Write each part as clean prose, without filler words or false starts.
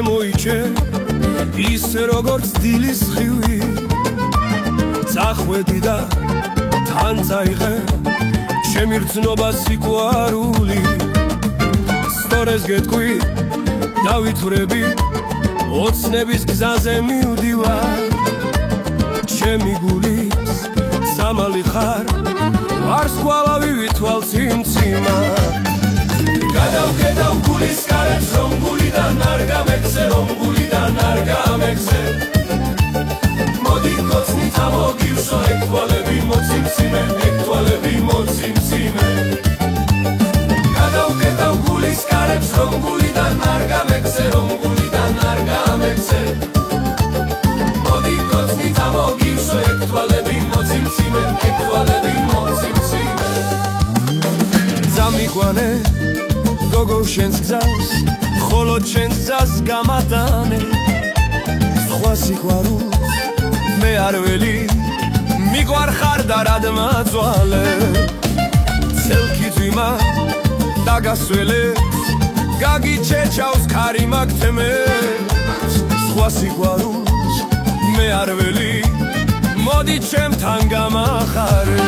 შემოიჭე ის როგორც დილის ხივი წახვედი და თან წაიღე ჩემი რწნობა სიყვარული სწორეს გეტყვი დავითვრები ოცნების გზაზე მივდივარ ჩემი გულის სამალი ხარ ვარს გვალავი ვითვალ სიმციმა გადავკეტავ გულის კარებს რომ გულიდან არ გამექცე რომ გულიდან არ გამექცე მოდი კოცნით ამოგივსო ეკვალები მოციმციმე ეკვალები მოციმციმე გადავკეტავ გულის კარებს რომ გულიდან არ გამექცე რომ გულიდან არ გამექცე მოდი კოცნით ამოგივსო ეკვალები მოციმციმე ეკვალები მოციმციმე ზამიგვანე გოგო შენს გზას ხოლო შენს გზას გამატანე სხვა სიყვარულს მე არ ველი მიგვარ ხარ და რად მაწვალე ცელკითვიმა დაგასველე გაგიჩეჩავს ქარი მაგთმე სხვა სიყვარულს მე არ ველი მოდი ჩემთან გამახარე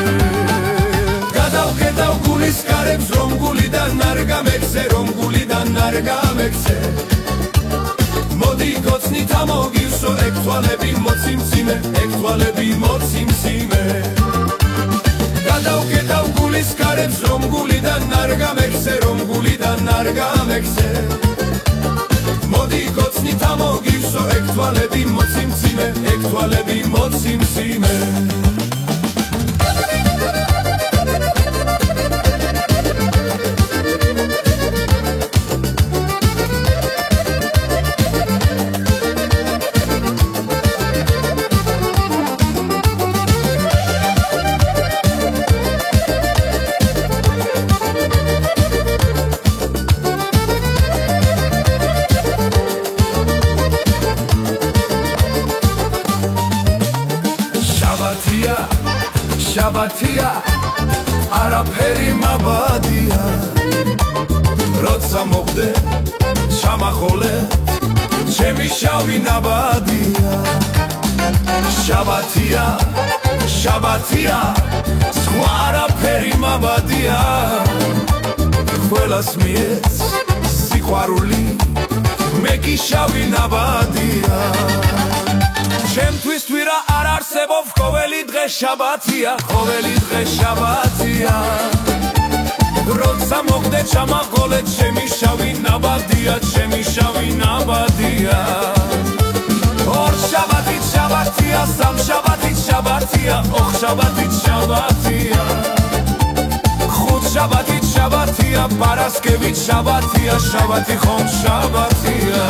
გადავკეტავ გულის კარებს რომ გულიდან არ გამექცე რომ გულიდან არ გამექცე მოდი კოცნით ამოგივსო ეკთვალები მოციმციმე ეკთვალები მოციმციმე გადავკეტავ გულის კარებს რომ გულიდან არ გამექცე რომ გულიდან არ გამექცე მოდი კოცნით ამოგივსო ეკთვალები მოციმციმე ეკთვალები მოციმციმე შაბათია არაფერი მაბადია როცა მოხდე ჩამახოლე ჩემი შავი ნაბადია შაბათია სხვა არაფერი მაბადია ყველას მიეც სიყვარული მე კი შავი ნაბადია ჩემთვის თვირა არ არსებობს ყოველი დღე შაბათია ყოველი დღე შაბათია როცა მოხდე ჩამაღოლე ჩემი შავი ნაბადია ჩემი შავი ნაბადია ორ შაბათით შაბათია სამ შაბათით შაბათია ოხ შაბათით შაბათია ხუთ შაბათით შაბათია პარასკევით შაბათია შაბათი ხომ შაბათია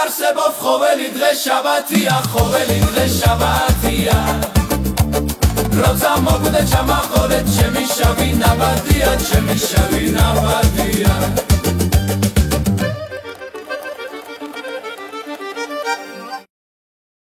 არსებობს ყოველი დღე შაბათია ყოველი დღე შაბათია როცა მოგვდე ჩამახოლე ჩემი შავი ნაბადია ჩემი შავი ნაბადია